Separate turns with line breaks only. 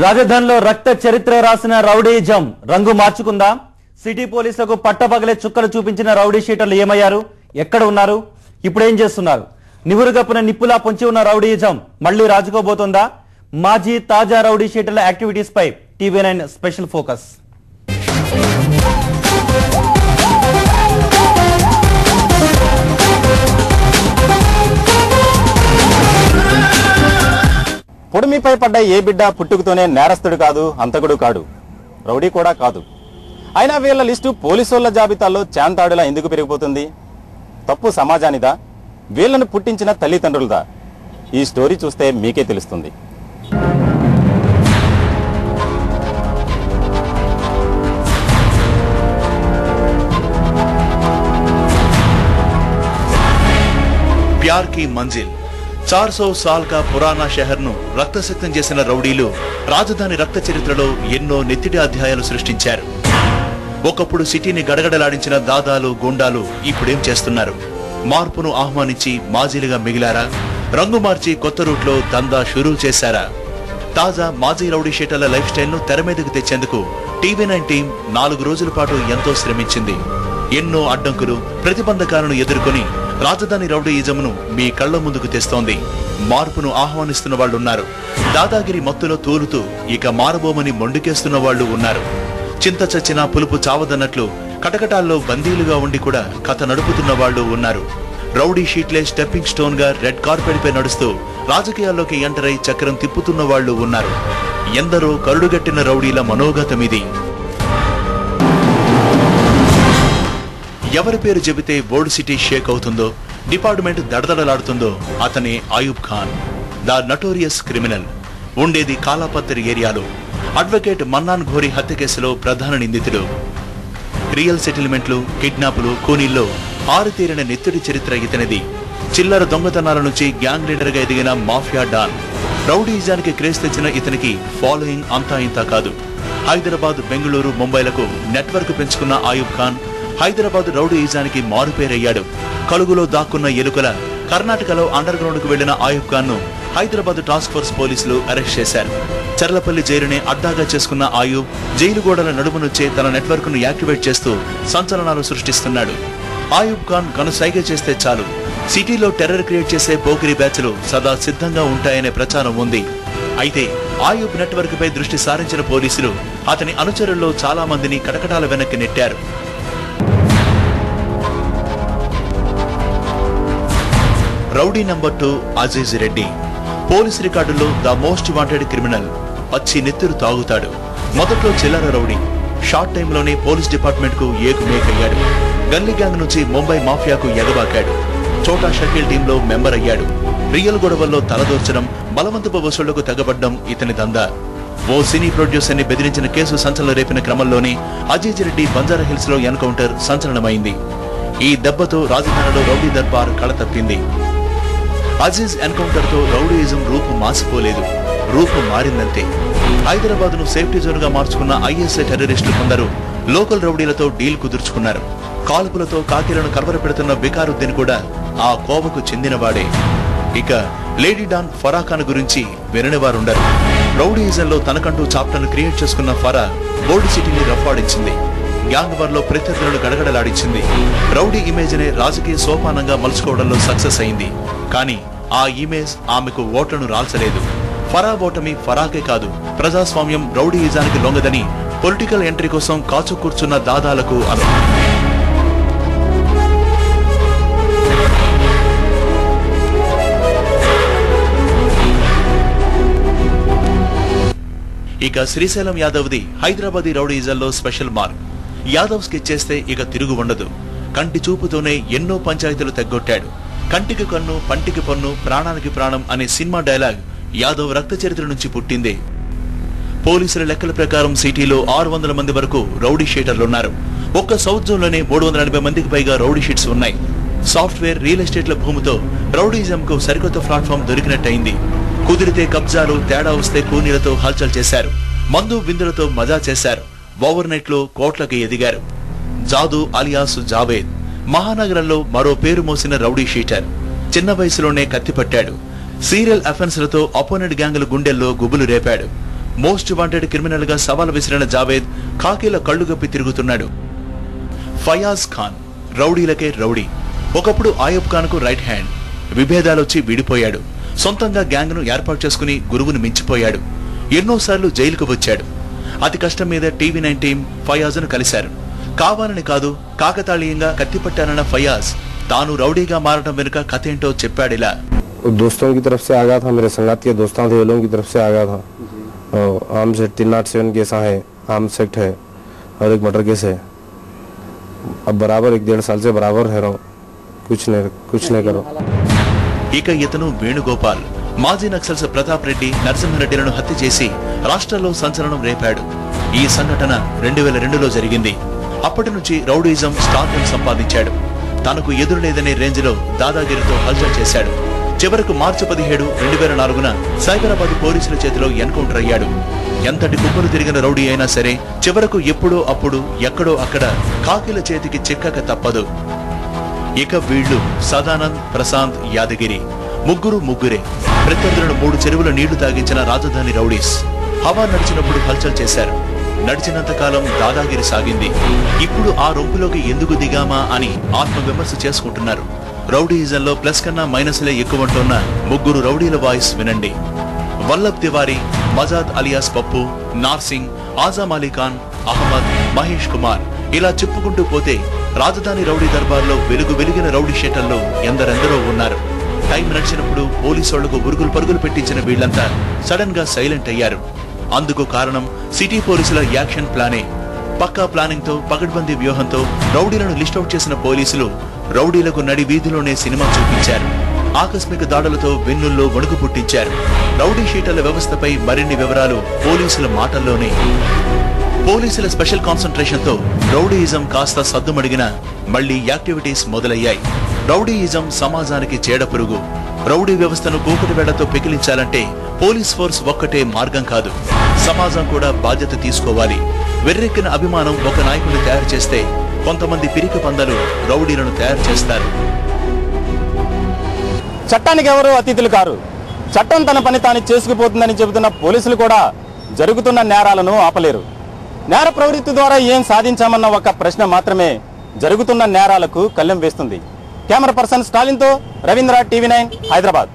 రాజధానిలో రక్త చరిత్ర రాసిన రౌడీజం రంగు మార్చుకుందా? సిటీ పోలీసులకు పట్టపగలే చుక్కలు చూపించిన రౌడీ షీటర్లు ఏమయ్యారు? ఎక్కడ ఉన్నారు? ఇప్పుడేం చేస్తున్నారు? నివురుగప్పున నిప్పులా పొంచి ఉన్న రౌడీజం మళ్లీ రాజుకోబోతోందా? మాజీ తాజా రౌడీ షీటర్ల యాక్టివిటీస్ పై TV9 స్పెషల్ ఫోకస్.
పొడిమిపై పడ్డ ఏ బిడ్డ పుట్టుకతోనే నేరస్తుడు కాదు, హంతకుడు కాడు, రౌడీ కూడా కాదు. అయినా వీళ్ల లిస్టు పోలీసుల జాబితాలో చాంతాడులా ఎందుకు పెరిగిపోతుంది? తప్పు సమాజానిదా, వీళ్లను పుట్టించిన తల్లిదండ్రులదా? ఈ స్టోరీ చూస్తే మీకే తెలుస్తుంది.
ప్యార్ కి మంజిల్ 400 साल का పురాణా షహర్ను రక్తసిక్తం చేసిన రౌడీలు రాజధాని రక్త చరిత్రలో ఎన్నో నెత్తిటి అధ్యాయాలు సృష్టించారు. ఒకప్పుడు సిటీని గడగడలాడించిన దాదాలు గుండాలు ఇప్పుడేం చేస్తున్నారు? మార్పును ఆహ్వానించి మాజీలుగా మిగిలారా? రంగు మార్చి కొత్త రూట్లో దందా షురూ చేశారా? తాజా మాజీ రౌడీ షీటర్ల లైఫ్ స్టైల్ ను తెర మీదకు తెచ్చేందుకు TV9 టీం 4 రోజుల పాటు ఎంతో శ్రమించింది. ఎన్నో అడ్డంకులు, ప్రతిబంధకాలను ఎదుర్కొని రాజధాని రౌడీయిజంను మీ కళ్ల ముందుకు తెస్తోంది. మార్పును ఆహ్వానిస్తున్న వాళ్ళు ఉన్నారు. దాదాగిరి మత్తులో తూలుతూ ఇక మారబోమని మొండికేస్తున్న వాళ్ళు ఉన్నారు. చింత చచ్చినా పులుపు చావదన్నట్లు కటకటాల్లో బందీలుగా ఉండి కూడా కథ నడుపుతున్న వాళ్ళు ఉన్నారు. రౌడీ షీట్లే స్టెప్పింగ్ స్టోన్ గా రెడ్ కార్పెట్ పై నడుస్తూ రాజకీయాల్లోకి ఎంటరై చక్రం తిప్పుతున్న వాళ్ళు ఉన్నారు. ఎందరో కరుడుగట్టిన రౌడీల మనోగతమిది. ఎవరి పేరు చెబితే ఓల్డ్ సిటీ షేక్ అవుతుందో, డిపార్ట్మెంట్ దడదడలాడుతుందో అతనే Ayub Khan, the notorious criminal. ఉండేది కాలాపత్తర్ ఏరియాలో. అడ్వకేట్ మన్నాన్ ఘోరీ హత్య కేసులో ప్రధాన నిందితుడు. రియల్ సెటిల్మెంట్లు, కిడ్నాపులు, కూనీల్లో ఆరుతేరిన నెత్తుడి చరిత్ర ఇతనిది. చిల్లర దొంగతనాల నుంచి గ్యాంగ్ లీడర్ గా ఎదిగిన మాఫియా డాన్. రౌడీయిజానికి క్రేజ్ తెచ్చిన ఇతనికి ఫాలోయింగ్ అంతా ఇంతా కాదు. హైదరాబాద్, బెంగళూరు, ముంబైలకు నెట్వర్క్ పెంచుకున్న అయూబ్ ఖాన్ హైదరాబాద్ రౌడీయిజానికి మారుపేరయ్యాడు. కలుగులో దాక్కున్న ఎలుకల కర్ణాటకలో అండర్ గ్రౌండ్ కు వెళ్లిన అయూబ్ ఖాన్ ను హైదరాబాద్ టాస్క్ ఫోర్స్ పోలీసులు అరెస్ట్ చేశారు. చర్లపల్లి జైలునే అడ్డాగా చేసుకున్న అయూబ్ జైలు గోడల నడుమునుచ్చే తన నెట్వర్క్ ను యాక్టివేట్ చేస్తూ సంచలనాలు సృష్టిస్తున్నాడు. అయూబ్ ఖాన్ కనుసైగ చేస్తే చాలు సిటీలో టెర్రర్ క్రియేట్ చేసే పోకిరి బ్యాచ్లు సదా సిద్ధంగా ఉంటాయనే ప్రచారం ఉంది. అయితే అయూబ్ నెట్వర్క్ పై దృష్టి సారించిన పోలీసులు అతని అనుచరుల్లో చాలా మందిని కటకటాల వెనక్కి నెట్టారు. Rowdy number 2 Aziz Reddy. Police రికార్డుల్లో ద మోస్ట్ వాంటెడ్ క్రిమినల్. పచ్చి నెత్తురు తాగుతాడు. మొదట్లో చిల్లర రౌడీ. షార్ట్ టైంలోనే పోలీస్ డిపార్ట్మెంట్ కు ఏకమేకయ్యాడు. గల్లీ గ్యాంగ్ నుంచి ముంబై మాఫియాకు ఎగబాకాడు. చోటా షకీల్ టీంలో మెంబర్ అయ్యాడు. రియల్ గొడవల్లో తలదూర్చడం, బలవంతపు వసూళ్లకు తెగబడ్డం ఇతని దందా. ఓ సినీ ప్రొడ్యూసర్ ని బెదిరించిన కేసు సంచలనం రేపిన క్రమంలోనే అజీజ్ రెడ్డి బంజారా హిల్స్ లో ఎన్కౌంటర్ సంచలనమైంది. ఈ దెబ్బతో రాజధానిలో రౌడీ దర్బార్ కళ తప్పింది. అజీజ్ ఎన్కౌంటర్ తో రౌడీయిజం రూపు మాసిపోలేదు, రూపు మారిందంతే. హైదరాబాద్ ను సేఫ్టీ జోన్ గా మార్చుకున్న ISI టెర్రరిస్టులు కొందరు లోకల్ రౌడీలతో డీల్ కుదుర్చుకున్నారు. కాల్పులతో కాకీలను కలవరపెడుతున్న బికారుద్దీన్ కూడా ఆ కోవకు చెందినవాడే. ఇక లేడీ డాన్ ఫరా ఖాన్ గురించి వినని వారుండరు. రౌడీయిజంలో తనకంటూ చాప్టర్ క్రియేట్ చేసుకున్న ఫరా ఓల్డ్ సిటీని రఫాడించింది. గ్యాంగ్ వార్ లో ప్రత్యర్థులను గడగడలాడించింది. రౌడీ ఇమేజ్ నే రాజకీయ సోపానంగా మలుచుకోవడంలో సక్సెస్ అయింది. కానీ ఆ ఇమేజ్ ఆమెకు ఓట్లను రాల్చలేదు. ఫరా ఓటమి ఫరాకే కాదు, ప్రజాస్వామ్యం రౌడీయిజానికి లొంగదని పొలిటికల్ ఎంట్రీ కోసం కాచు కూర్చున్న దాదాలకు ఇక శ్రీశైలం యాదవ్ది హైదరాబాదీ రౌడీయిజంలో స్పెషల్ మార్క్. యాదవ్స్ కిచ్చేస్తే ఇక తిరుగు ఉండదు. కంటి చూపుతోనే ఎన్నో పంచాయతీలు తెగ్గొట్టాడు. కంటికి కన్ను, పంటికి పన్ను, ప్రాణానికి ప్రాణం అనే సినిమా డైలాగ్ యాదవ్ రక్త చరిత్ర నుంచి పుట్టిందే. పోలీసుల లెక్కల ప్రకారం సిటీలో 600 మంది వరకు రౌడీ షీటర్లున్నారు. ఒక్క సౌత్ జోన్ లోనే 380 మందికి పైగా రౌడీ షీట్స్ ఉన్నాయి. సాఫ్ట్వేర్, రియల్ ఎస్టేట్ల భూమితో రౌడీజం కు సరికొత్త ప్లాట్ఫామ్ దొరికినట్టయింది. కుదిరితే కబ్జాలు, తేడా వస్తే కూనీలతో హల్చల్ చేశారు. మందు విందులతో మజా చేశారు. ఓవర్ నైట్ లో కోట్లకి ఎదిగారు. జాదు అలియాస్ జావేద్ మహానగరంలో మరో పేరు మోసిన రౌడీ షీటర్. చిన్న వయసులోనే కత్తిపట్టాడు. సీరియల్ అఫెన్స్లతో అపోనెంట్ గ్యాంగుల గుండెల్లో గుబులు రేపాడు. మోస్ట్ వాంటెడ్ క్రిమినల్ గా సవాల్ విసిరిన జావేద్ ఖాకీల కళ్లుగప్పి తిరుగుతున్నాడు. ఫయాజ్ ఖాన్ రౌడీలకే రౌడీ. ఒకప్పుడు ఆయబ్ ఖాన్ కు రైట్ హ్యాండ్. విభేదాలొచ్చి విడిపోయాడు. సొంతంగా గ్యాంగ్ ను ఏర్పాటు చేసుకుని గురువును మించిపోయాడు. ఎన్నోసార్లు జైలుకు వచ్చాడు. అతి కష్టం మీద టీవీ9 టీం ఫయాజ్ ను కలిశారు. కావాలని కాదు, కాకతాళీయంగా కత్తిపట్టానన్న ఫయాజ్ తాను రౌడీగా మారడం వెనుక కథేంటో చెప్పాడిలా.
दोस्तों की तरफ से आ गया था, मेरे संगात के दोस्तों थे, लोगों की तरफ से आ गया था. आर्म सेट 307 केस है, आर्म सेट है और एक मर्डर केस है. अब बराबर 1.5 साल से बराबर रह रहा हूँ. कुछ नहीं करो.
ఇక ఇతను వేణుగోపాల్ మాజీ నక్సల్స్ ప్రతాప్ రెడ్డి, నరసింహారెడ్డిలను హత్య చేసి రాష్ట్రంలో సంచలనం రేపాడు. ఈ సంఘటన 2002లో జరిగింది. అప్పటి నుంచి రౌడీజం స్టార్డమ్ సంపాదించాడు. తనకు ఎదురులేదనే రేంజ్ లో దాదాగిరితో హల్చల్ చేశాడు. చివరకు మార్చి 17, 2004న సైబరాబాద్ పోలీసుల చేతిలో ఎన్కౌంటర్ అయ్యాడు. ఎంతటి కుప్పలు తిరిగిన రౌడీ అయినా సరే చివరకు ఎప్పుడో అప్పుడు ఎక్కడో అక్కడ ఖాకీల చేతికి చిక్కక తప్పదు. ఇక వీళ్లు సదానంద్, ప్రశాంత్, యాదగిరి ముగ్గురే ప్రత్యర్థులను 3 చెరువుల నీళ్లు తాగించిన రాజధాని రౌడీస్. హవా నడిచినప్పుడు హల్చల్ చేశారు. నడిచినంత కాలం దాదాగిరి సాగింది. ఇప్పుడు ఆ రొంపులోకి ఎందుకు దిగామా అని ఆత్మవిమర్శ చేసుకుంటున్నారు. రౌడీయిజంలో ప్లస్ కన్నా మైనస్లే ఎక్కువంటున్న 3 రౌడీల వాయిస్ వినండి. వల్లభ్ తివారీ, మజాద్ అలియాస్ పప్పు, నార్సింగ్, ఆజాం అలీ ఖాన్, అహ్మద్, మహేష్ కుమార్ ఇలా చెప్పుకుంటూ పోతే రాజధాని రౌడీ దర్బార్లో వెలిగిన రౌడీ షీటర్లు ఎందరెందరో ఉన్నారు. టైం నడిచినప్పుడు పోలీసులకు ఉరుగులు పరుగులు పెట్టించిన వీళ్లంతా సడన్ గా సైలెంట్ అయ్యారు. అందుకు కారణం సిటీ పోలీసుల యాక్షన్ ప్లానే. పక్కా ప్లానింగ్ తో, పగడ్బందీ వ్యూహంతో రౌడీలను లిస్టౌట్ చేసిన పోలీసులు రౌడీలకు నడి వీధిలోనే సినిమా చూపించారు. ఆకస్మిక దాడులతో వెన్నుల్లో వణుకు పుట్టించారు. రౌడీ షీటర్ల వ్యవస్థపై మరిన్ని వివరాలు పోలీసుల మాటల్లోనే. పోలీసుల స్పెషల్ కాన్సంట్రేషన్ తో రౌడీయిజం కాస్త సద్దుమడిగిన మళ్లీ యాక్టివిటీస్ మొదలయ్యాయి. రౌడీయిజం సమాజానికి చేడపురుగు. రౌడీ వ్యవస్థను కూకటి వేళ్లతో పెకిలించాలంటే పోలీస్ ఫోర్స్ ఒక్కటే మార్గం కాదు, సమాజం కూడా బాధ్యత తీసుకోవాలి. వెర్రెక్కిన అభిమానం ఒక నాయకుడిని తయారు చేస్తే కొంతమంది పిరికి పందలు రౌడీలను తయారు చేస్తారు.
చట్టానికి ఎవరు అతిథులు కారు. చట్టం తన పని తాను చేసుకుపోతుందని చెబుతున్న పోలీసులు కూడా జరుగుతున్న నేరాలను ఆపలేరు. నేర ప్రవృత్తి ద్వారా ఏం సాధించామన్న ఒక ప్రశ్న మాత్రమే జరుగుతున్న నేరాలకు కళ్ళెం వేస్తుంది. కెమెరా పర్సన్ స్టాలిన్తో రవీంద్ర, టీవీ9 హైదరాబాద్.